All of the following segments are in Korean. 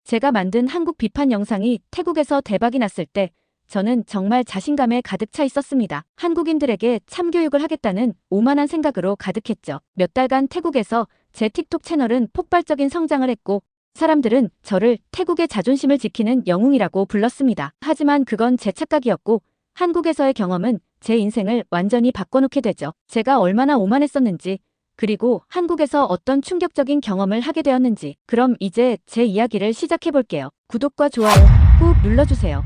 제가 만든 한국 비판 영상이 태국에서 대박이 났을 때 저는 정말 자신감에 가득 차 있었습니다. 한국인들에게 참교육을 하겠다는 오만한 생각으로 가득했죠. 몇 달간 태국에서 제 틱톡 채널은 폭발적인 성장을 했고 사람들은 저를 태국의 자존심을 지키는 영웅이라고 불렀습니다. 하지만 그건 제 착각이었고 한국에서의 경험은 제 인생을 완전히 바꿔놓게 되죠. 제가 얼마나 오만했었는지 그리고 한국에서 어떤 충격적인 경험을 하게 되었는지 그럼 이제 제 이야기를 시작해볼게요. 구독과 좋아요 꾹 눌러주세요.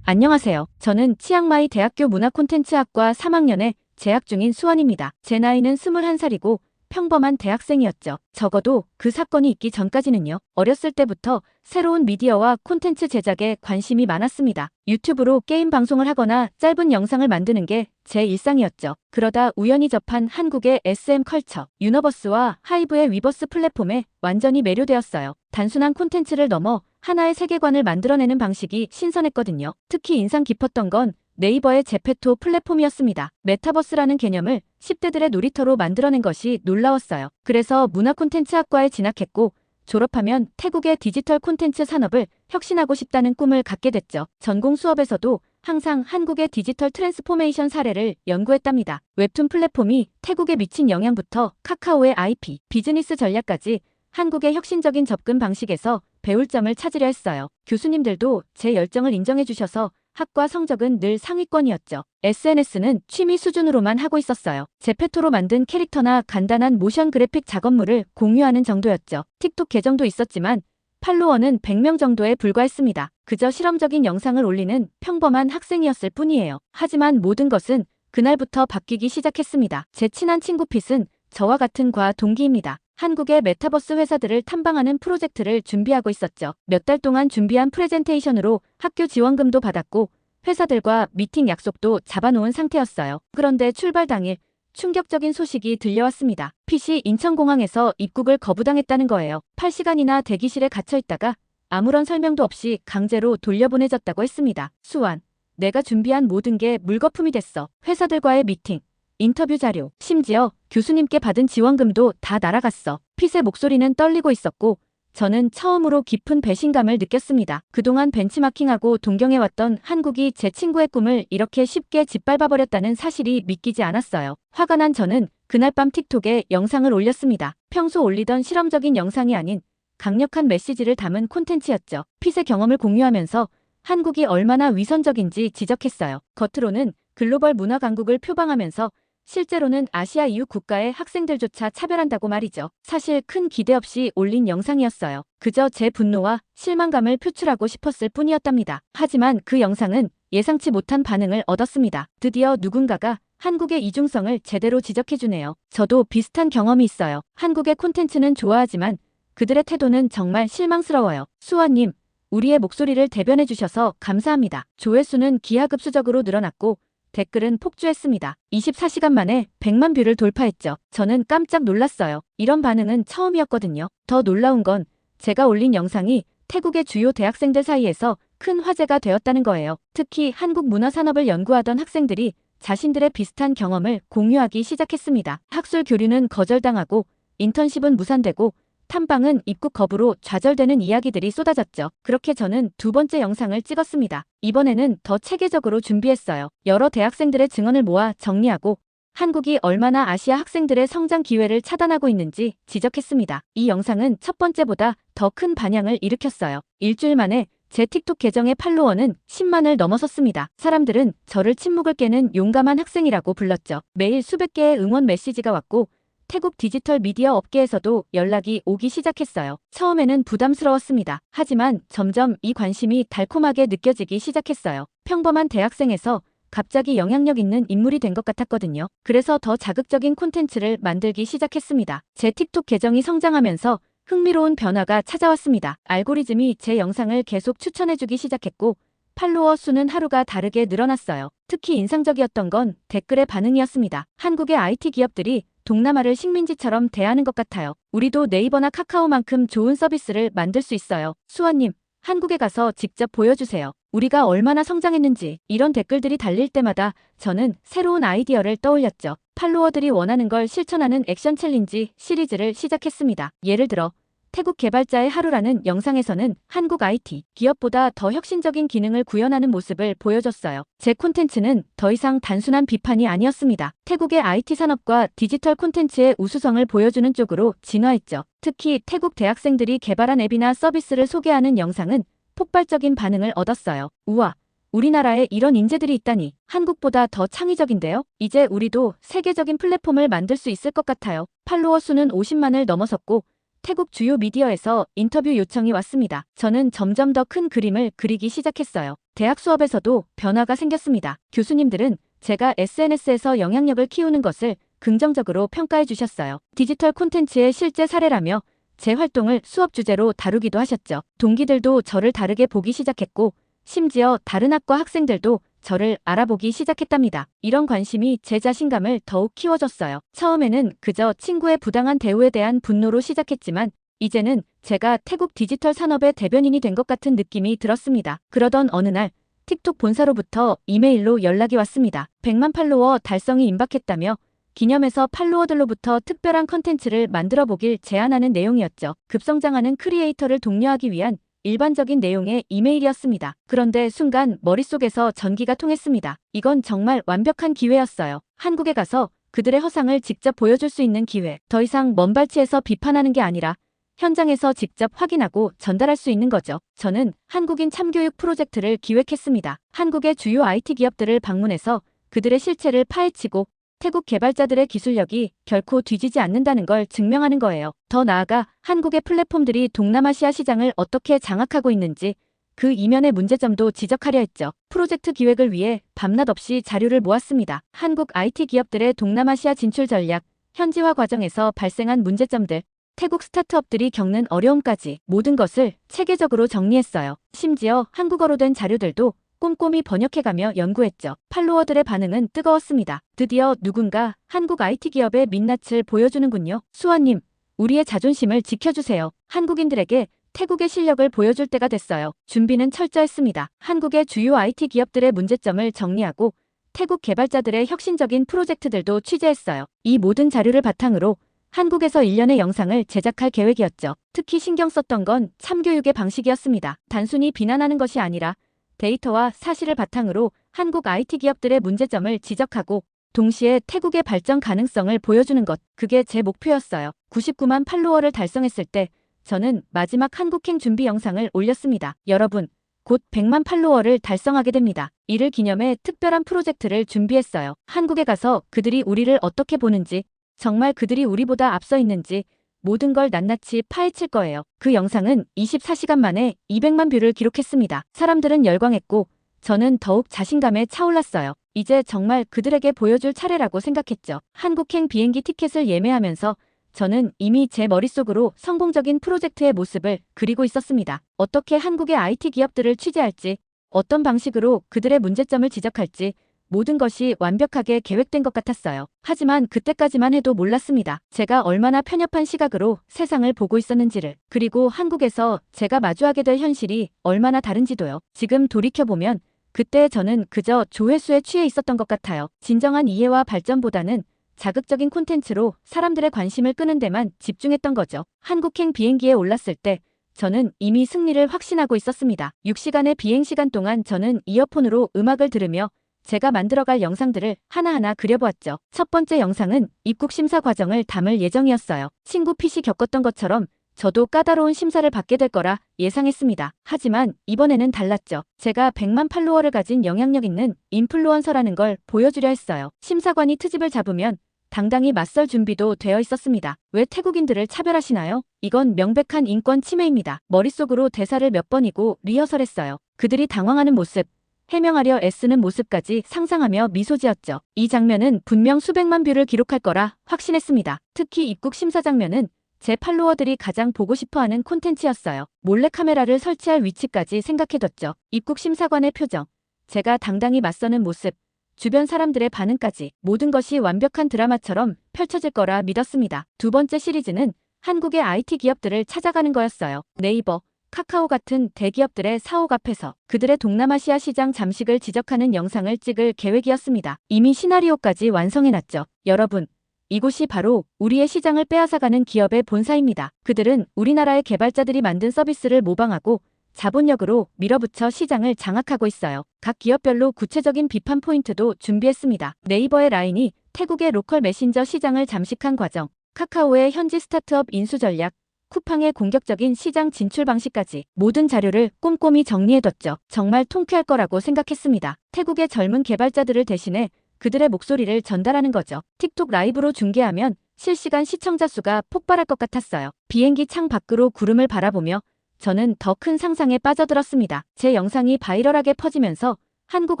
안녕하세요. 저는 치앙마이 대학교 문화콘텐츠학과 3학년에 재학 중인 수원입니다. 제 나이는 21살이고 평범한 대학생이었죠. 적어도 그 사건이 있기 전까지는요. 어렸을 때부터 새로운 미디어와 콘텐츠 제작에 관심이 많았습니다. 유튜브로 게임 방송을 하거나 짧은 영상을 만드는 게 제 일상이었죠. 그러다 우연히 접한 한국의 SM 컬처, 유너버스와 하이브의 위버스 플랫폼에 완전히 매료되었어요. 단순한 콘텐츠를 넘어 하나의 세계관을 만들어내는 방식이 신선했거든요. 특히 인상 깊었던 건 네이버의 제페토 플랫폼이었습니다. 메타버스라는 개념을 10대들의 놀이터로 만들어낸 것이 놀라웠어요. 그래서 문화 콘텐츠학과에 진학했고 졸업하면 태국의 디지털 콘텐츠 산업을 혁신하고 싶다는 꿈을 갖게 됐죠. 전공 수업에서도 항상 한국의 디지털 트랜스포메이션 사례를 연구했답니다. 웹툰 플랫폼이 태국에 미친 영향부터 카카오의 IP, 비즈니스 전략까지 한국의 혁신적인 접근 방식에서 배울 점을 찾으려 했어요. 교수님들도 제 열정을 인정해 주셔서 학과 성적은 늘 상위권이었죠. SNS는 취미 수준으로만 하고 있었어요. 제페토로 만든 캐릭터나 간단한 모션 그래픽 작업물을 공유하는 정도였죠. 틱톡 계정도 있었지만 팔로워는 100명 정도에 불과했습니다. 그저 실험적인 영상을 올리는 평범한 학생이었을 뿐이에요. 하지만 모든 것은 그날부터 바뀌기 시작했습니다. 제 친한 친구 핏은 저와 같은 과 동기입니다. 한국의 메타버스 회사들을 탐방하는 프로젝트를 준비하고 있었죠. 몇 달 동안 준비한 프레젠테이션으로 학교 지원금도 받았고 회사들과 미팅 약속도 잡아놓은 상태였어요. 그런데 출발 당일 충격적인 소식이 들려왔습니다. 핏이 인천공항에서 입국을 거부당했다는 거예요. 8시간이나 대기실에 갇혀있다가 아무런 설명도 없이 강제로 돌려보내졌다고 했습니다. 수완, 내가 준비한 모든 게 물거품이 됐어. 회사들과의 미팅, 인터뷰 자료, 심지어 교수님께 받은 지원금도 다 날아갔어. 핏의 목소리는 떨리고 있었고 저는 처음으로 깊은 배신감을 느꼈습니다. 그동안 벤치마킹하고 동경해왔던 한국이 제 친구의 꿈을 이렇게 쉽게 짓밟아버렸다는 사실이 믿기지 않았어요. 화가 난 저는 그날 밤 틱톡에 영상을 올렸습니다. 평소 올리던 실험적인 영상이 아닌 강력한 메시지를 담은 콘텐츠였죠. 핏의 경험을 공유하면서 한국이 얼마나 위선적인지 지적했어요. 겉으로는 글로벌 문화 강국을 표방하면서 실제로는 아시아 이웃 국가의 학생들조차 차별한다고 말이죠. 사실 큰 기대 없이 올린 영상이었어요. 그저 제 분노와 실망감을 표출하고 싶었을 뿐이었답니다. 하지만 그 영상은 예상치 못한 반응을 얻었습니다. 드디어 누군가가 한국의 이중성을 제대로 지적해주네요. 저도 비슷한 경험이 있어요. 한국의 콘텐츠는 좋아하지만 그들의 태도는 정말 실망스러워요. 수아님, 우리의 목소리를 대변해주셔서 감사합니다. 조회수는 기하급수적으로 늘어났고 댓글은 폭주했습니다. 24시간 만에 100만 뷰를 돌파했죠. 저는 깜짝 놀랐어요. 이런 반응은 처음이었거든요. 더 놀라운 건 제가 올린 영상이 태국의 주요 대학생들 사이에서 큰 화제가 되었다는 거예요. 특히 한국 문화 산업을 연구하던 학생들이 자신들의 비슷한 경험을 공유하기 시작했습니다. 학술 교류는 거절당하고 인턴십은 무산되고 탐방은 입국 거부로 좌절되는 이야기들이 쏟아졌죠. 그렇게 저는 두 번째 영상을 찍었습니다. 이번에는 더 체계적으로 준비했어요. 여러 대학생들의 증언을 모아 정리하고 한국이 얼마나 아시아 학생들의 성장 기회를 차단하고 있는지 지적했습니다. 이 영상은 첫 번째보다 더 큰 반향을 일으켰어요. 일주일 만에 제 틱톡 계정의 팔로워는 10만을 넘어섰습니다. 사람들은 저를 침묵을 깨는 용감한 학생이라고 불렀죠. 매일 수백 개의 응원 메시지가 왔고 태국 디지털 미디어 업계에서도 연락이 오기 시작했어요. 처음에는 부담스러웠습니다. 하지만 점점 이 관심이 달콤하게 느껴지기 시작했어요. 평범한 대학생에서 갑자기 영향력 있는 인물이 된 것 같았거든요. 그래서 더 자극적인 콘텐츠를 만들기 시작했습니다. 제 틱톡 계정이 성장하면서 흥미로운 변화가 찾아왔습니다. 알고리즘이 제 영상을 계속 추천해주기 시작했고 팔로워 수는 하루가 다르게 늘어났어요. 특히 인상적이었던 건 댓글의 반응이었습니다. 한국의 IT 기업들이 동남아를 식민지처럼 대하는 것 같아요. 우리도 네이버나 카카오만큼 좋은 서비스를 만들 수 있어요. 수아님, 한국에 가서 직접 보여주세요. 우리가 얼마나 성장했는지. 이런 댓글들이 달릴 때마다 저는 새로운 아이디어를 떠올렸죠. 팔로워들이 원하는 걸 실천하는 액션 챌린지 시리즈를 시작했습니다. 예를 들어 태국 개발자의 하루라는 영상에서는 한국 IT 기업보다 더 혁신적인 기능을 구현하는 모습을 보여줬어요. 제 콘텐츠는 더 이상 단순한 비판이 아니었습니다. 태국의 IT 산업과 디지털 콘텐츠의 우수성을 보여주는 쪽으로 진화했죠. 특히 태국 대학생들이 개발한 앱이나 서비스를 소개하는 영상은 폭발적인 반응을 얻었어요. 우와! 우리나라에 이런 인재들이 있다니 한국보다 더 창의적인데요? 이제 우리도 세계적인 플랫폼을 만들 수 있을 것 같아요. 팔로워 수는 50만을 넘어섰고 태국 주요 미디어에서 인터뷰 요청이 왔습니다. 저는 점점 더 큰 그림을 그리기 시작했어요. 대학 수업에서도 변화가 생겼습니다. 교수님들은 제가 SNS에서 영향력을 키우는 것을 긍정적으로 평가해 주셨어요. 디지털 콘텐츠의 실제 사례라며 제 활동을 수업 주제로 다루기도 하셨죠. 동기들도 저를 다르게 보기 시작했고 심지어 다른 학과 학생들도 저를 알아보기 시작했답니다. 이런 관심이 제 자신감을 더욱 키워줬어요. 처음에는 그저 친구의 부당한 대우에 대한 분노로 시작했지만 이제는 제가 태국 디지털 산업의 대변인이 된 것 같은 느낌이 들었습니다. 그러던 어느 날 틱톡 본사로부터 이메일로 연락이 왔습니다. 100만 팔로워 달성이 임박했다며 기념해서 팔로워들로부터 특별한 컨텐츠를 만들어 보길 제안하는 내용이었죠. 급성장하는 크리에이터를 독려하기 위한 일반적인 내용의 이메일이었습니다. 그런데 순간 머릿속에서 전기가 통했습니다. 이건 정말 완벽한 기회였어요. 한국에 가서 그들의 허상을 직접 보여줄 수 있는 기회. 더 이상 먼발치에서 비판하는 게 아니라 현장에서 직접 확인하고 전달할 수 있는 거죠. 저는 한국인 참교육 프로젝트를 기획했습니다. 한국의 주요 IT 기업들을 방문해서 그들의 실체를 파헤치고 태국 개발자들의 기술력이 결코 뒤지지 않는다는 걸 증명하는 거예요. 더 나아가 한국의 플랫폼들이 동남아시아 시장을 어떻게 장악하고 있는지 그 이면의 문제점도 지적하려 했죠. 프로젝트 기획을 위해 밤낮 없이 자료를 모았습니다. 한국 IT 기업들의 동남아시아 진출 전략, 현지화 과정에서 발생한 문제점들, 태국 스타트업들이 겪는 어려움까지 모든 것을 체계적으로 정리했어요. 심지어 한국어로 된 자료들도 꼼꼼히 번역해가며 연구했죠. 팔로워들의 반응은 뜨거웠습니다. 드디어 누군가 한국 IT 기업의 민낯을 보여주는군요. 수아님, 우리의 자존심을 지켜주세요. 한국인들에게 태국의 실력을 보여줄 때가 됐어요. 준비는 철저했습니다. 한국의 주요 IT 기업들의 문제점을 정리하고 태국 개발자들의 혁신적인 프로젝트들도 취재했어요. 이 모든 자료를 바탕으로 한국에서 일련의 영상을 제작할 계획이었죠. 특히 신경 썼던 건 참교육의 방식이었습니다. 단순히 비난하는 것이 아니라 데이터와 사실을 바탕으로 한국 IT 기업들의 문제점을 지적하고 동시에 태국의 발전 가능성을 보여주는 것, 그게 제 목표였어요. 99만 팔로워를 달성했을 때 저는 마지막 한국행 준비 영상을 올렸습니다. 여러분, 곧 100만 팔로워를 달성하게 됩니다. 이를 기념해 특별한 프로젝트를 준비했어요. 한국에 가서 그들이 우리를 어떻게 보는지, 정말 그들이 우리보다 앞서 있는지 모든 걸 낱낱이 파헤칠 거예요. 그 영상은 24시간 만에 200만 뷰를 기록했습니다. 사람들은 열광했고 저는 더욱 자신감에 차올랐어요. 이제 정말 그들에게 보여줄 차례라고 생각했죠. 한국행 비행기 티켓을 예매하면서 저는 이미 제 머릿속으로 성공적인 프로젝트의 모습을 그리고 있었습니다. 어떻게 한국의 IT 기업들을 취재할지, 어떤 방식으로 그들의 문제점을 지적할지 모든 것이 완벽하게 계획된 것 같았어요. 하지만 그때까지만 해도 몰랐습니다. 제가 얼마나 편협한 시각으로 세상을 보고 있었는지를. 그리고 한국에서 제가 마주하게 될 현실이 얼마나 다른지도요. 지금 돌이켜보면 그때 저는 그저 조회수에 취해 있었던 것 같아요. 진정한 이해와 발전보다는 자극적인 콘텐츠로 사람들의 관심을 끄는 데만 집중했던 거죠. 한국행 비행기에 올랐을 때 저는 이미 승리를 확신하고 있었습니다. 6시간의 비행시간 동안 저는 이어폰으로 음악을 들으며 제가 만들어갈 영상들을 하나하나 그려보았죠. 첫 번째 영상은 입국 심사 과정을 담을 예정이었어요. 친구 PC 겪었던 것처럼 저도 까다로운 심사를 받게 될 거라 예상했습니다. 하지만 이번에는 달랐죠. 제가 100만 팔로워를 가진 영향력 있는 인플루언서라는 걸 보여주려 했어요. 심사관이 트집을 잡으면 당당히 맞설 준비도 되어 있었습니다. 왜 태국인들을 차별하시나요? 이건 명백한 인권 침해입니다. 머릿속으로 대사를 몇 번이고 리허설했어요. 그들이 당황하는 모습, 해명하려 애쓰는 모습까지 상상하며 미소 지었죠. 이 장면은 분명 수백만 뷰를 기록할 거라 확신했습니다. 특히 입국 심사 장면은 제 팔로워들이 가장 보고 싶어하는 콘텐츠였어요. 몰래카메라를 설치할 위치까지 생각해뒀죠. 입국 심사관의 표정, 제가 당당히 맞서는 모습, 주변 사람들의 반응까지 모든 것이 완벽한 드라마처럼 펼쳐질 거라 믿었습니다. 두 번째 시리즈는 한국의 IT 기업들을 찾아가는 거였어요. 네이버, 카카오 같은 대기업들의 사옥 앞에서 그들의 동남아시아 시장 잠식을 지적하는 영상을 찍을 계획이었습니다. 이미 시나리오까지 완성해놨죠. 여러분, 이곳이 바로 우리의 시장을 빼앗아가는 기업의 본사입니다. 그들은 우리나라의 개발자들이 만든 서비스를 모방하고 자본력으로 밀어붙여 시장을 장악하고 있어요. 각 기업별로 구체적인 비판 포인트도 준비했습니다. 네이버의 라인이 태국의 로컬 메신저 시장을 잠식한 과정, 카카오의 현지 스타트업 인수 전략, 쿠팡의 공격적인 시장 진출 방식까지 모든 자료를 꼼꼼히 정리해뒀죠. 정말 통쾌할 거라고 생각했습니다. 태국의 젊은 개발자들을 대신해 그들의 목소리를 전달하는 거죠. 틱톡 라이브로 중계하면 실시간 시청자 수가 폭발할 것 같았어요. 비행기 창 밖으로 구름을 바라보며 저는 더 큰 상상에 빠져들었습니다. 제 영상이 바이럴하게 퍼지면서 한국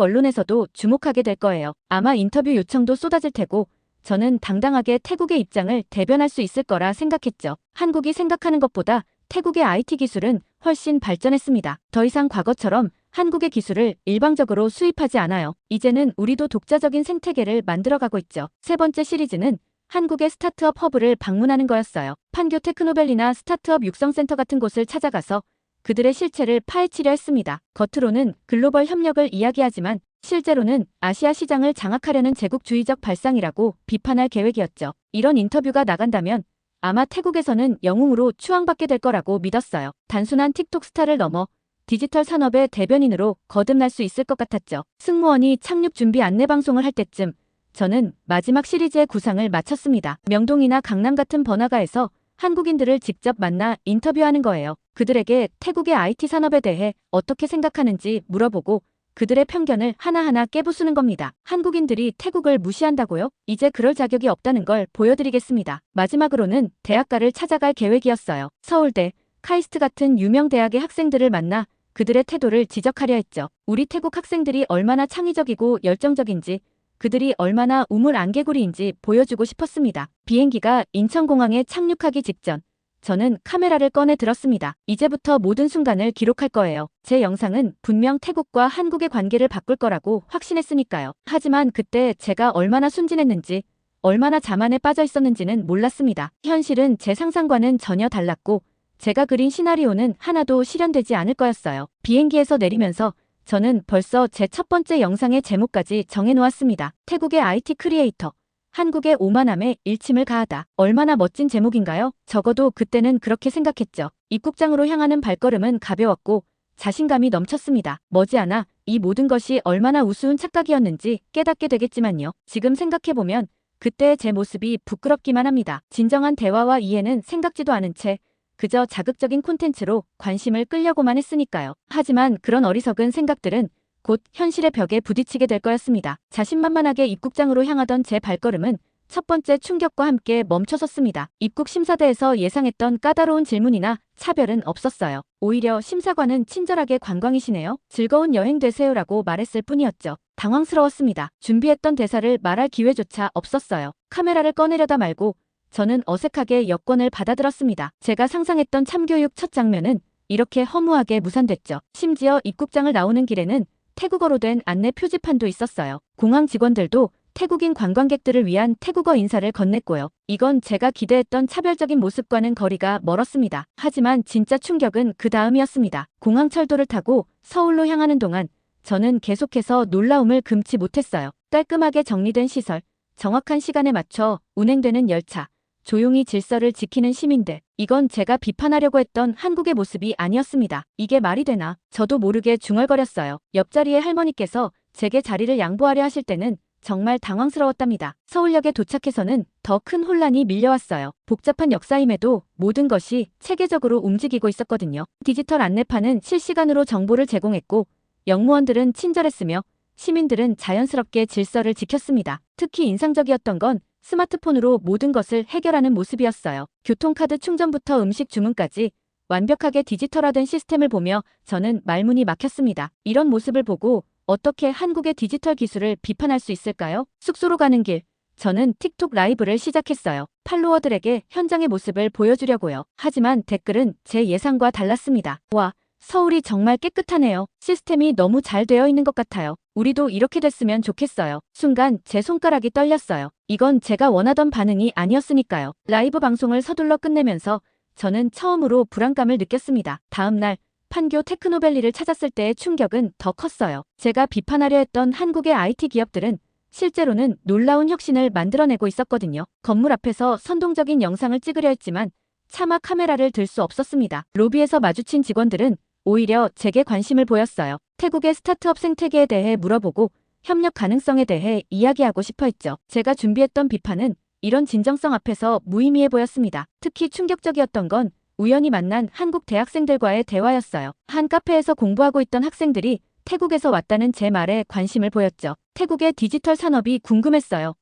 언론에서도 주목하게 될 거예요. 아마 인터뷰 요청도 쏟아질 테고 저는 당당하게 태국의 입장을 대변할 수 있을 거라 생각했죠. 한국이 생각하는 것보다 태국의 IT 기술은 훨씬 발전했습니다. 더 이상 과거처럼 한국의 기술을 일방적으로 수입하지 않아요. 이제는 우리도 독자적인 생태계를 만들어가고 있죠. 세 번째 시리즈는 한국의 스타트업 허브를 방문하는 거였어요. 판교 테크노밸리나 스타트업 육성센터 같은 곳을 찾아가서 그들의 실체를 파헤치려 했습니다. 겉으로는 글로벌 협력을 이야기하지만 실제로는 아시아 시장을 장악하려는 제국주의적 발상이라고 비판할 계획이었죠. 이런 인터뷰가 나간다면 아마 태국에서는 영웅으로 추앙받게 될 거라고 믿었어요. 단순한 틱톡 스타를 넘어 디지털 산업의 대변인으로 거듭날 수 있을 것 같았죠. 승무원이 착륙 준비 안내방송을 할 때쯤 저는 마지막 시리즈의 구상을 마쳤습니다. 명동이나 강남 같은 번화가에서 한국인들을 직접 만나 인터뷰하는 거예요. 그들에게 태국의 IT 산업에 대해 어떻게 생각하는지 물어보고 그들의 편견을 하나하나 깨부수는 겁니다. 한국인들이 태국을 무시한다고요? 이제 그럴 자격이 없다는 걸 보여드리겠습니다. 마지막으로는 대학가를 찾아갈 계획이었어요. 서울대, 카이스트 같은 유명 대학의 학생들을 만나 그들의 태도를 지적하려 했죠. 우리 태국 학생들이 얼마나 창의적이고 열정적인지 그들이 얼마나 우물 안개구리인지 보여주고 싶었습니다. 비행기가 인천공항에 착륙하기 직전 저는 카메라를 꺼내 들었습니다. 이제부터 모든 순간을 기록할 거예요. 제 영상은 분명 태국과 한국의 관계를 바꿀 거라고 확신했으니까요. 하지만 그때 제가 얼마나 순진했는지 얼마나 자만에 빠져 있었는지는 몰랐습니다. 현실은 제 상상과는 전혀 달랐고 제가 그린 시나리오는 하나도 실현되지 않을 거였어요. 비행기에서 내리면서 저는 벌써 제 첫 번째 영상의 제목까지 정해놓았습니다. 태국의 IT 크리에이터, 한국의 오만함에 일침을 가하다. 얼마나 멋진 제목인가요? 적어도 그때는 그렇게 생각했죠. 입국장으로 향하는 발걸음은 가벼웠고 자신감이 넘쳤습니다. 머지않아 이 모든 것이 얼마나 우스운 착각이었는지 깨닫게 되겠지만요. 지금 생각해보면 그때의 제 모습이 부끄럽기만 합니다. 진정한 대화와 이해는 생각지도 않은 채 그저 자극적인 콘텐츠로 관심을 끌려고만 했으니까요. 하지만 그런 어리석은 생각들은 곧 현실의 벽에 부딪히게 될 거였습니다. 자신만만하게 입국장으로 향하던 제 발걸음은 첫 번째 충격과 함께 멈춰섰습니다. 입국 심사대에서 예상했던 까다로운 질문이나 차별은 없었어요. 오히려 심사관은 친절하게 관광이시네요. 즐거운 여행 되세요라고 말했을 뿐이었죠. 당황스러웠습니다. 준비했던 대사를 말할 기회조차 없었어요. 카메라를 꺼내려다 말고 저는 어색하게 여권을 받아들었습니다. 제가 상상했던 참교육 첫 장면은 이렇게 허무하게 무산됐죠. 심지어 입국장을 나오는 길에는 태국어로 된 안내 표지판도 있었어요. 공항 직원들도 태국인 관광객들을 위한 태국어 인사를 건넸고요. 이건 제가 기대했던 차별적인 모습과는 거리가 멀었습니다. 하지만 진짜 충격은 그 다음이었습니다. 공항 철도를 타고 서울로 향하는 동안 저는 계속해서 놀라움을 금치 못했어요. 깔끔하게 정리된 시설, 정확한 시간에 맞춰 운행되는 열차, 조용히 질서를 지키는 시민들. 이건 제가 비판하려고 했던 한국의 모습이 아니었습니다. 이게 말이 되나? 저도 모르게 중얼거렸어요. 옆자리의 할머니께서 제게 자리를 양보하려 하실 때는 정말 당황스러웠답니다. 서울역에 도착해서는 더 큰 혼란이 밀려왔어요. 복잡한 역사임에도 모든 것이 체계적으로 움직이고 있었거든요. 디지털 안내판은 실시간으로 정보를 제공했고 역무원들은 친절했으며 시민들은 자연스럽게 질서를 지켰습니다. 특히 인상적이었던 건 스마트폰으로 모든 것을 해결하는 모습이었어요. 교통카드 충전부터 음식 주문까지 완벽하게 디지털화된 시스템을 보며 저는 말문이 막혔습니다. 이런 모습을 보고 어떻게 한국의 디지털 기술을 비판할 수 있을까요? 숙소로 가는 길, 저는 틱톡 라이브를 시작했어요. 팔로워들에게 현장의 모습을 보여주려고요. 하지만 댓글은 제 예상과 달랐습니다. 와, 서울이 정말 깨끗하네요. 시스템이 너무 잘 되어 있는 것 같아요. 우리도 이렇게 됐으면 좋겠어요. 순간 제 손가락이 떨렸어요. 이건 제가 원하던 반응이 아니었으니까요. 라이브 방송을 서둘러 끝내면서 저는 처음으로 불안감을 느꼈습니다. 다음날 판교 테크노밸리를 찾았을 때의 충격은 더 컸어요. 제가 비판하려 했던 한국의 IT 기업들은 실제로는 놀라운 혁신을 만들어내고 있었거든요. 건물 앞에서 선동적인 영상을 찍으려 했지만 차마 카메라를 들 수 없었습니다. 로비에서 마주친 직원들은 오히려 제게 관심을 보였어요. 태국의 스타트업 생태계에 대해 물어보고 협력 가능성에 대해 이야기하고 싶어 했죠. 제가 준비했던 비판은 이런 진정성 앞에서 무의미해 보였습니다. 특히 충격적이었던 건 우연히 만난 한국 대학생들과의 대화였어요. 한 카페에서 공부하고 있던 학생들이 태국에서 왔다는 제 말에 관심을 보였죠. 태국의 디지털 산업이 궁금했어요.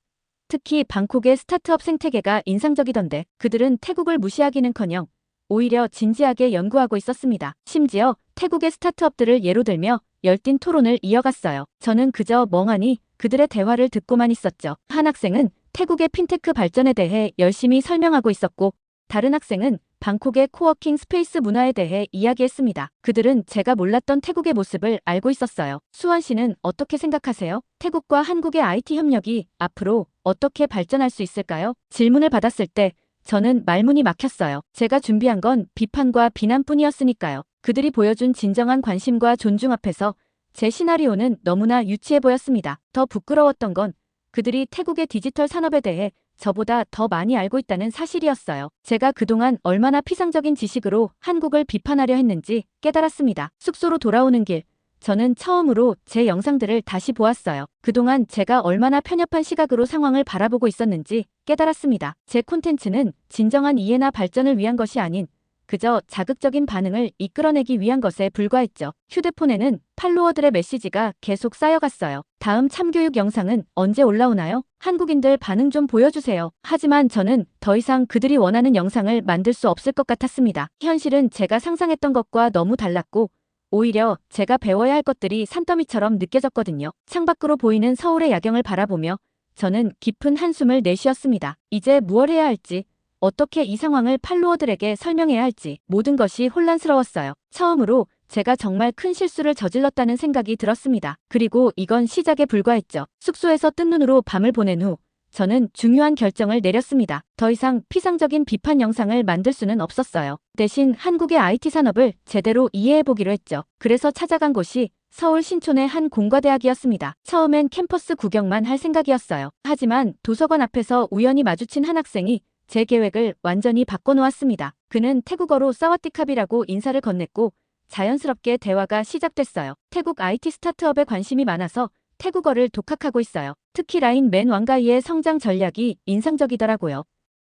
특히 방콕의 스타트업 생태계가 인상적이던데 그들은 태국을 무시하기는커녕 오히려 진지하게 연구하고 있었습니다. 심지어 태국의 스타트업들을 예로 들며 열띤 토론을 이어갔어요. 저는 그저 멍하니 그들의 대화를 듣고만 있었죠. 한 학생은 태국의 핀테크 발전에 대해 열심히 설명하고 있었고 다른 학생은 방콕의 코워킹 스페이스 문화에 대해 이야기했습니다. 그들은 제가 몰랐던 태국의 모습을 알고 있었어요. 수원 씨는 어떻게 생각하세요? 태국과 한국의 IT 협력이 앞으로 어떻게 발전할 수 있을까요? 질문을 받았을 때 저는 말문이 막혔어요. 제가 준비한 건 비판과 비난뿐이었으니까요. 그들이 보여준 진정한 관심과 존중 앞에서 제 시나리오는 너무나 유치해 보였습니다. 더 부끄러웠던 건 그들이 태국의 디지털 산업에 대해 저보다 더 많이 알고 있다는 사실이었어요. 제가 그동안 얼마나 피상적인 지식으로 한국을 비판하려 했는지 깨달았습니다. 숙소로 돌아오는 길, 저는 처음으로 제 영상들을 다시 보았어요. 그동안 제가 얼마나 편협한 시각으로 상황을 바라보고 있었는지 깨달았습니다. 제 콘텐츠는 진정한 이해나 발전을 위한 것이 아닌 그저 자극적인 반응을 이끌어내기 위한 것에 불과했죠. 휴대폰에는 팔로워들의 메시지가 계속 쌓여갔어요. 다음 참교육 영상은 언제 올라오나요? 한국인들 반응 좀 보여주세요. 하지만 저는 더 이상 그들이 원하는 영상을 만들 수 없을 것 같았습니다. 현실은 제가 상상했던 것과 너무 달랐고 오히려 제가 배워야 할 것들이 산더미처럼 느껴졌거든요. 창밖으로 보이는 서울의 야경을 바라보며 저는 깊은 한숨을 내쉬었습니다. 이제 무엇을 해야 할지, 어떻게 이 상황을 팔로워들에게 설명해야 할지 모든 것이 혼란스러웠어요. 처음으로 제가 정말 큰 실수를 저질렀다는 생각이 들었습니다. 그리고 이건 시작에 불과했죠. 숙소에서 뜬 눈으로 밤을 보낸 후 저는 중요한 결정을 내렸습니다. 더 이상 피상적인 비판 영상을 만들 수는 없었어요. 대신 한국의 IT 산업을 제대로 이해해보기로 했죠. 그래서 찾아간 곳이 서울 신촌의 한 공과대학이었습니다. 처음엔 캠퍼스 구경만 할 생각이었어요. 하지만 도서관 앞에서 우연히 마주친 한 학생이 제 계획을 완전히 바꿔놓았습니다. 그는 태국어로 사와디캅이라고 인사를 건넸고 자연스럽게 대화가 시작됐어요. 태국 IT 스타트업에 관심이 많아서 태국어를 독학하고 있어요. 특히 라인 맨 왕가이의 성장 전략이 인상적이더라고요.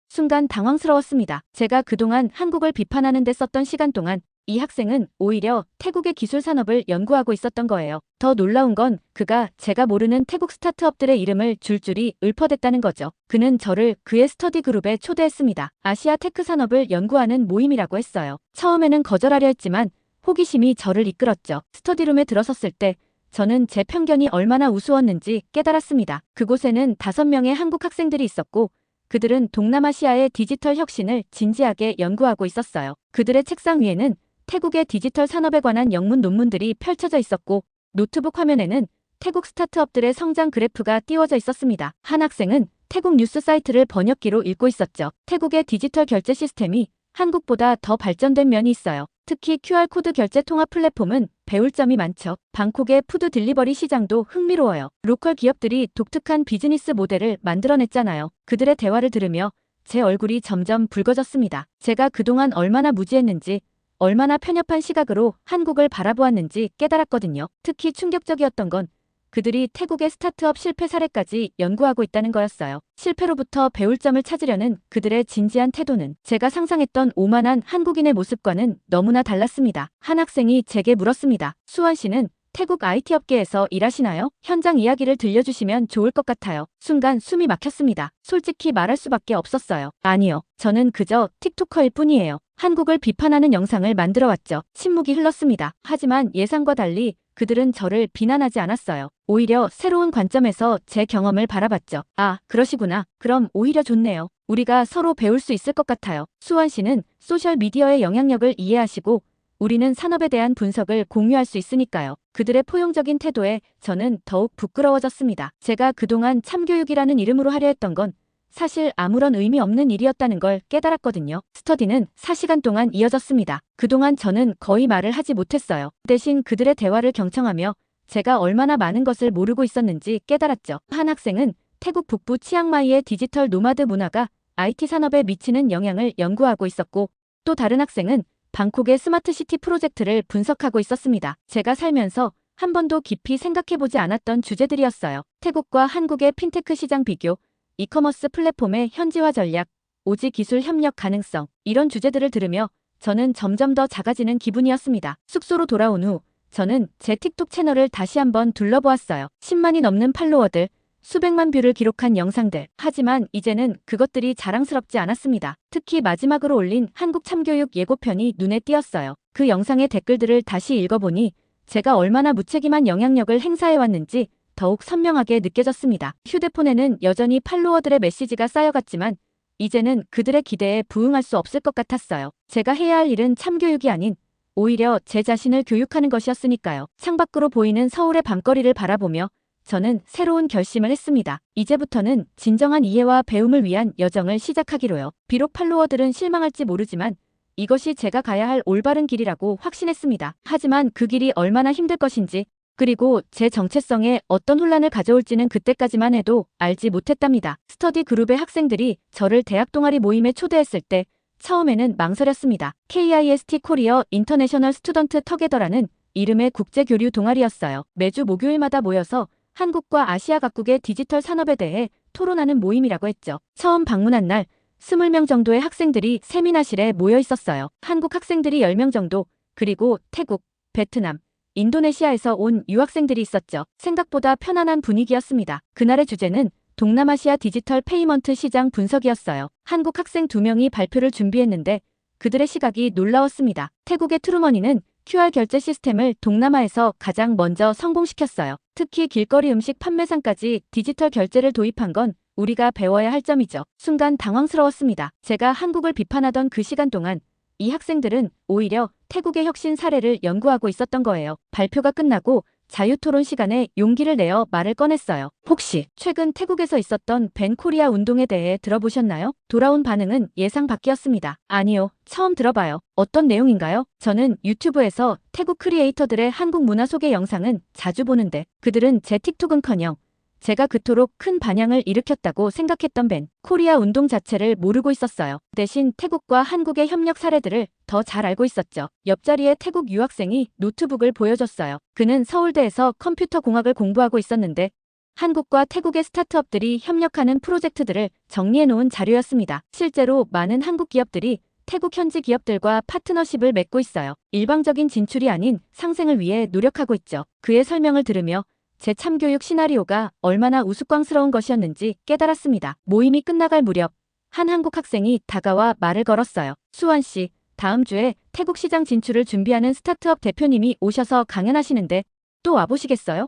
순간 당황스러웠습니다. 제가 그동안 한국을 비판하는 데 썼던 시간 동안 이 학생은 오히려 태국의 기술 산업을 연구하고 있었던 거예요. 더 놀라운 건 그가 제가 모르는 태국 스타트업들의 이름을 줄줄이 읊어댔다는 거죠. 그는 저를 그의 스터디 그룹에 초대했습니다. 아시아 테크 산업을 연구하는 모임이라고 했어요. 처음에는 거절하려 했지만 호기심이 저를 이끌었죠. 스터디룸에 들어섰을 때 저는 제 편견이 얼마나 우스웠는지 깨달았습니다. 그곳에는 5명의 한국 학생들이 있었고 그들은 동남아시아의 디지털 혁신을 진지하게 연구하고 있었어요. 그들의 책상 위에는 태국의 디지털 산업에 관한 영문 논문들이 펼쳐져 있었고 노트북 화면에는 태국 스타트업들의 성장 그래프가 띄워져 있었습니다. 한 학생은 태국 뉴스 사이트를 번역기로 읽고 있었죠. 태국의 디지털 결제 시스템이 한국보다 더 발전된 면이 있어요. 특히 QR코드 결제 통합 플랫폼은 배울 점이 많죠. 방콕의 푸드 딜리버리 시장도 흥미로워요. 로컬 기업들이 독특한 비즈니스 모델을 만들어냈잖아요. 그들의 대화를 들으며 제 얼굴이 점점 붉어졌습니다. 제가 그동안 얼마나 무지했는지, 얼마나 편협한 시각으로 한국을 바라보았는지 깨달았거든요. 특히 충격적이었던 건 그들이 태국의 스타트업 실패 사례까지 연구하고 있다는 거였어요. 실패로부터 배울 점을 찾으려는 그들의 진지한 태도는 제가 상상했던 오만한 한국인의 모습과는 너무나 달랐습니다. 한 학생이 제게 물었습니다. 수원 씨는 태국 IT 업계에서 일하시나요? 현장 이야기를 들려주시면 좋을 것 같아요. 순간 숨이 막혔습니다. 솔직히 말할 수밖에 없었어요. 아니요. 저는 그저 틱토커일 뿐이에요. 한국을 비판하는 영상을 만들어 왔죠. 침묵이 흘렀습니다. 하지만 예상과 달리 그들은 저를 비난하지 않았어요. 오히려 새로운 관점에서 제 경험을 바라봤죠. 아, 그러시구나. 그럼 오히려 좋네요. 우리가 서로 배울 수 있을 것 같아요. 수원 씨는 소셜미디어의 영향력을 이해하시고 우리는 산업에 대한 분석을 공유할 수 있으니까요. 그들의 포용적인 태도에 저는 더욱 부끄러워졌습니다. 제가 그동안 참교육이라는 이름으로 하려 했던 건 사실 아무런 의미 없는 일이었다는 걸 깨달았거든요. 스터디는 4시간 동안 이어졌습니다. 그동안 저는 거의 말을 하지 못했어요. 대신 그들의 대화를 경청하며 제가 얼마나 많은 것을 모르고 있었는지 깨달았죠. 한 학생은 태국 북부 치앙마이의 디지털 노마드 문화가 IT 산업에 미치는 영향을 연구하고 있었고, 또 다른 학생은 방콕의 스마트시티 프로젝트를 분석하고 있었습니다. 제가 살면서 한 번도 깊이 생각해보지 않았던 주제들이었어요. 태국과 한국의 핀테크 시장 비교, 이커머스 플랫폼의 현지화 전략, 오지 기술 협력 가능성, 이런 주제들을 들으며 저는 점점 더 작아지는 기분이었습니다. 숙소로 돌아온 후 저는 제 틱톡 채널을 다시 한번 둘러보았어요. 10만이 넘는 팔로워들, 수백만 뷰를 기록한 영상들. 하지만 이제는 그것들이 자랑스럽지 않았습니다. 특히 마지막으로 올린 한국 참교육 예고편이 눈에 띄었어요. 그 영상의 댓글들을 다시 읽어보니 제가 얼마나 무책임한 영향력을 행사해왔는지 더욱 선명하게 느껴졌습니다. 휴대폰에는 여전히 팔로워들의 메시지가 쌓여갔지만 이제는 그들의 기대에 부응할 수 없을 것 같았어요. 제가 해야 할 일은 참교육이 아닌 오히려 제 자신을 교육하는 것이었으니까요. 창밖으로 보이는 서울의 밤거리를 바라보며 저는 새로운 결심을 했습니다. 이제부터는 진정한 이해와 배움을 위한 여정을 시작하기로요. 비록 팔로워들은 실망할지 모르지만 이것이 제가 가야 할 올바른 길이라고 확신했습니다. 하지만 그 길이 얼마나 힘들 것인지, 그리고 제 정체성에 어떤 혼란을 가져올지는 그때까지만 해도 알지 못했답니다. 스터디 그룹의 학생들이 저를 대학 동아리 모임에 초대했을 때 처음에는 망설였습니다. KIST 코리어 인터내셔널 스튜던트 터게더라는 이름의 국제교류 동아리였어요. 매주 목요일마다 모여서 한국과 아시아 각국의 디지털 산업에 대해 토론하는 모임이라고 했죠. 처음 방문한 날 20명 정도의 학생들이 세미나실에 모여 있었어요. 한국 학생들이 10명 정도, 그리고 태국, 베트남, 인도네시아에서 온 유학생들이 있었죠. 생각보다 편안한 분위기였습니다. 그날의 주제는 동남아시아 디지털 페이먼트 시장 분석이었어요. 한국 학생 2명이 발표를 준비했는데 그들의 시각이 놀라웠습니다. 태국의 트루머니는 QR 결제 시스템을 동남아에서 가장 먼저 성공시켰어요. 특히 길거리 음식 판매상까지 디지털 결제를 도입한 건 우리가 배워야 할 점이죠. 순간 당황스러웠습니다. 제가 한국을 비판하던 그 시간 동안 이 학생들은 오히려 태국의 혁신 사례를 연구하고 있었던 거예요. 발표가 끝나고 자유토론 시간에 용기를 내어 말을 꺼냈어요. 혹시 최근 태국에서 있었던 벤 코리아 운동에 대해 들어보셨나요? 돌아온 반응은 예상 밖이었습니다. 아니요, 처음 들어봐요. 어떤 내용인가요? 저는 유튜브에서 태국 크리에이터들의 한국 문화 소개 영상은 자주 보는데 그들은 제 틱톡은커녕 제가 그토록 큰 반향을 일으켰다고 생각했던 벤 코리아 운동 자체를 모르고 있었어요. 대신 태국과 한국의 협력 사례들을 더 잘 알고 있었죠. 옆자리에 태국 유학생이 노트북을 보여줬어요. 그는 서울대에서 컴퓨터 공학을 공부하고 있었는데 한국과 태국의 스타트업들이 협력하는 프로젝트들을 정리해놓은 자료였습니다. 실제로 많은 한국 기업들이 태국 현지 기업들과 파트너십을 맺고 있어요. 일방적인 진출이 아닌 상생을 위해 노력하고 있죠. 그의 설명을 들으며 제 참교육 시나리오가 얼마나 우스꽝스러운 것이었는지 깨달았습니다. 모임이 끝나갈 무렵 한 한국 학생이 다가와 말을 걸었어요. 수환 씨, 다음 주에 태국 시장 진출을 준비하는 스타트업 대표님이 오셔서 강연하시는데 또 와보시겠어요?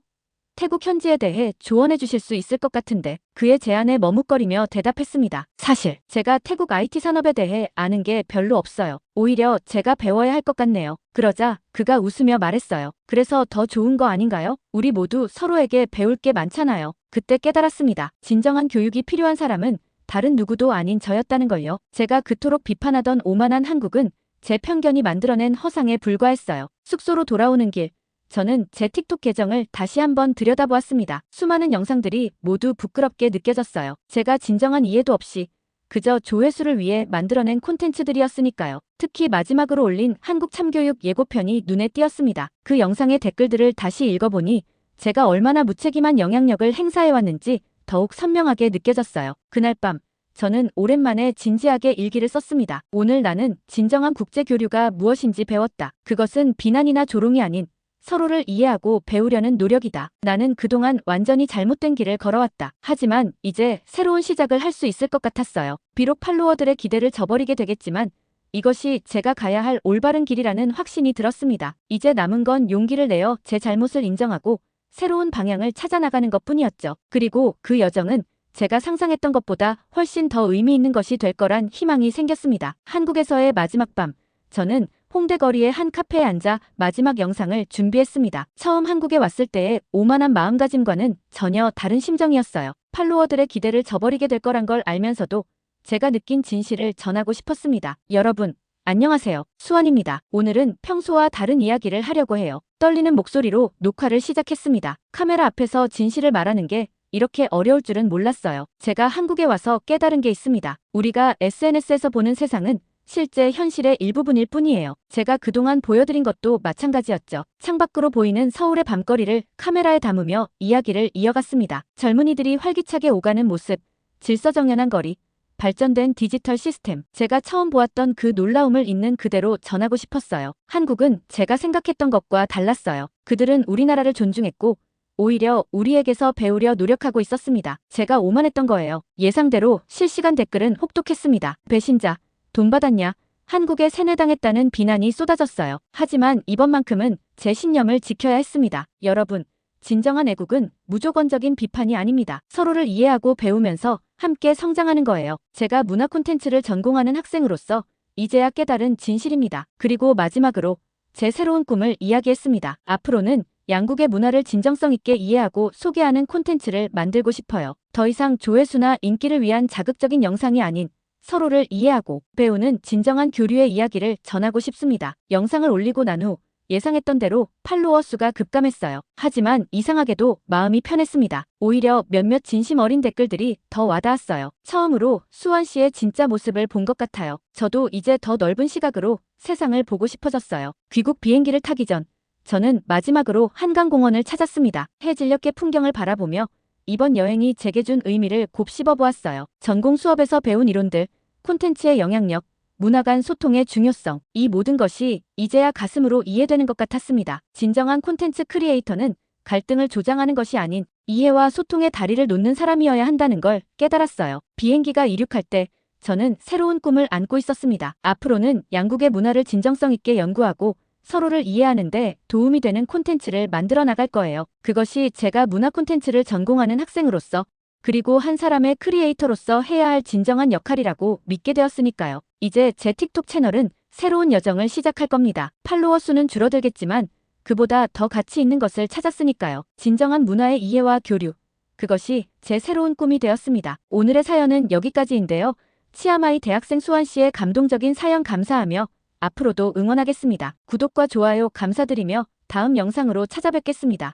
태국 현지에 대해 조언해 주실 수 있을 것 같은데 그의 제안에 머뭇거리며 대답했습니다. 사실 제가 태국 IT 산업에 대해 아는 게 별로 없어요. 오히려 제가 배워야 할 것 같네요. 그러자 그가 웃으며 말했어요. 그래서 더 좋은 거 아닌가요? 우리 모두 서로에게 배울 게 많잖아요. 그때 깨달았습니다. 진정한 교육이 필요한 사람은 다른 누구도 아닌 저였다는 걸요. 제가 그토록 비판하던 오만한 한국은 제 편견이 만들어낸 허상에 불과했어요. 숙소로 돌아오는 길 저는 제 틱톡 계정을 다시 한번 들여다보았습니다. 수많은 영상들이 모두 부끄럽게 느껴졌어요. 제가 진정한 이해도 없이 그저 조회수를 위해 만들어낸 콘텐츠들이었으니까요. 특히 마지막으로 올린 한국 참교육 예고편이 눈에 띄었습니다. 그 영상의 댓글들을 다시 읽어보니 제가 얼마나 무책임한 영향력을 행사해왔는지 더욱 선명하게 느껴졌어요. 그날 밤 저는 오랜만에 진지하게 일기를 썼습니다. 오늘 나는 진정한 국제교류가 무엇인지 배웠다. 그것은 비난이나 조롱이 아닌 서로를 이해하고 배우려는 노력이다. 나는 그동안 완전히 잘못된 길을 걸어왔다. 하지만 이제 새로운 시작을 할 수 있을 것 같았어요. 비록 팔로워들의 기대를 저버리게 되겠지만 이것이 제가 가야 할 올바른 길이라는 확신이 들었습니다. 이제 남은 건 용기를 내어 제 잘못을 인정하고 새로운 방향을 찾아나가는 것뿐이었죠. 그리고 그 여정은 제가 상상했던 것보다 훨씬 더 의미 있는 것이 될 거란 희망이 생겼습니다. 한국에서의 마지막 밤, 저는 홍대 거리의 한 카페에 앉아 마지막 영상을 준비했습니다. 처음 한국에 왔을 때의 오만한 마음가짐과는 전혀 다른 심정이었어요. 팔로워들의 기대를 저버리게 될 거란 걸 알면서도 제가 느낀 진실을 전하고 싶었습니다. 여러분, 안녕하세요. 수원입니다. 오늘은 평소와 다른 이야기를 하려고 해요. 떨리는 목소리로 녹화를 시작했습니다. 카메라 앞에서 진실을 말하는 게 이렇게 어려울 줄은 몰랐어요. 제가 한국에 와서 깨달은 게 있습니다. 우리가 SNS에서 보는 세상은 실제 현실의 일부분일 뿐이에요. 제가 그동안 보여드린 것도 마찬가지였죠. 창밖으로 보이는 서울의 밤거리를 카메라에 담으며 이야기를 이어갔습니다. 젊은이들이 활기차게 오가는 모습, 질서정연한 거리, 발전된 디지털 시스템, 제가 처음 보았던 그 놀라움을 있는 그대로 전하고 싶었어요. 한국은 제가 생각했던 것과 달랐어요. 그들은 우리나라를 존중했고 오히려 우리에게서 배우려 노력하고 있었습니다. 제가 오만했던 거예요. 예상대로 실시간 댓글은 혹독했습니다. 배신자, 돈 받았냐? 한국에 세뇌당했다는 비난이 쏟아졌어요. 하지만 이번만큼은 제 신념을 지켜야 했습니다. 여러분, 진정한 애국은 무조건적인 비판이 아닙니다. 서로를 이해하고 배우면서 함께 성장하는 거예요. 제가 문화 콘텐츠를 전공하는 학생으로서 이제야 깨달은 진실입니다. 그리고 마지막으로 제 새로운 꿈을 이야기했습니다. 앞으로는 양국의 문화를 진정성 있게 이해하고 소개하는 콘텐츠를 만들고 싶어요. 더 이상 조회수나 인기를 위한 자극적인 영상이 아닌 서로를 이해하고 배우는 진정한 교류의 이야기를 전하고 싶습니다. 영상을 올리고 난 후 예상했던 대로 팔로워 수가 급감했어요. 하지만 이상하게도 마음이 편했습니다. 오히려 몇몇 진심 어린 댓글들이 더 와닿았어요. 처음으로 수원 씨의 진짜 모습을 본 것 같아요. 저도 이제 더 넓은 시각으로 세상을 보고 싶어졌어요. 귀국 비행기를 타기 전 저는 마지막으로 한강공원을 찾았습니다. 해 질녘의 풍경을 바라보며 이번 여행이 제게 준 의미를 곱씹어 보았어요. 전공 수업에서 배운 이론들, 콘텐츠의 영향력, 문화 간 소통의 중요성, 이 모든 것이 이제야 가슴으로 이해되는 것 같았습니다. 진정한 콘텐츠 크리에이터는 갈등을 조장하는 것이 아닌 이해와 소통의 다리를 놓는 사람이어야 한다는 걸 깨달았어요. 비행기가 이륙할 때 저는 새로운 꿈을 안고 있었습니다. 앞으로는 양국의 문화를 진정성 있게 연구하고 서로를 이해하는 데 도움이 되는 콘텐츠를 만들어 나갈 거예요. 그것이 제가 문화 콘텐츠를 전공하는 학생으로서 그리고 한 사람의 크리에이터로서 해야 할 진정한 역할이라고 믿게 되었으니까요. 이제 제 틱톡 채널은 새로운 여정을 시작할 겁니다. 팔로워 수는 줄어들겠지만 그보다 더 가치 있는 것을 찾았으니까요. 진정한 문화의 이해와 교류, 그것이 제 새로운 꿈이 되었습니다. 오늘의 사연은 여기까지인데요. 치아마이 대학생 수원 씨의 감동적인 사연 감사하며 앞으로도 응원하겠습니다. 구독과 좋아요 감사드리며 다음 영상으로 찾아뵙겠습니다.